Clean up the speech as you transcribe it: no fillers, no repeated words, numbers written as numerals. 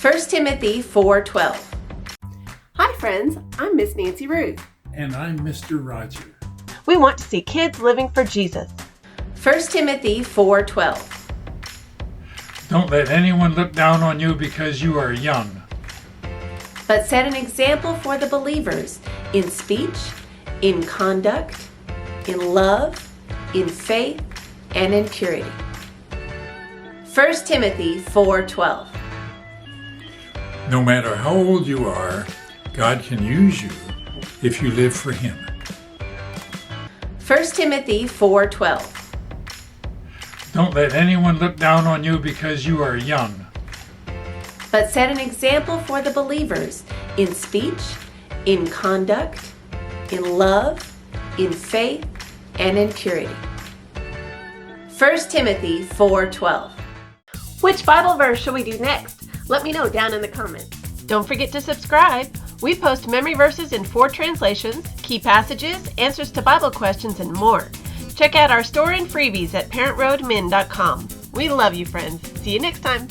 1 Timothy 4:12. Hi friends, I'm Miss Nancy Ruth. And I'm Mr. Roger. We want to see kids living for Jesus. 1 Timothy 4:12. Don't let anyone look down on you because you are young. But set an example for the believers in speech, in conduct, in love, in faith, and in purity. 1 Timothy 4:12. No matter how old you are, God can use you if you live for Him. 1 Timothy 4:12. Don't let anyone look down on you because you are young. But set an example for the believers in speech, in conduct, in love, in faith, and in purity. 1 Timothy 4:12. Which Bible verse should we do next? Let me know down in the comments. Don't forget to subscribe. We post memory verses in 4 translations, key passages, answers to Bible questions, and more. Check out our store and freebies at parentroadmin.com. We love you, friends. See you next time.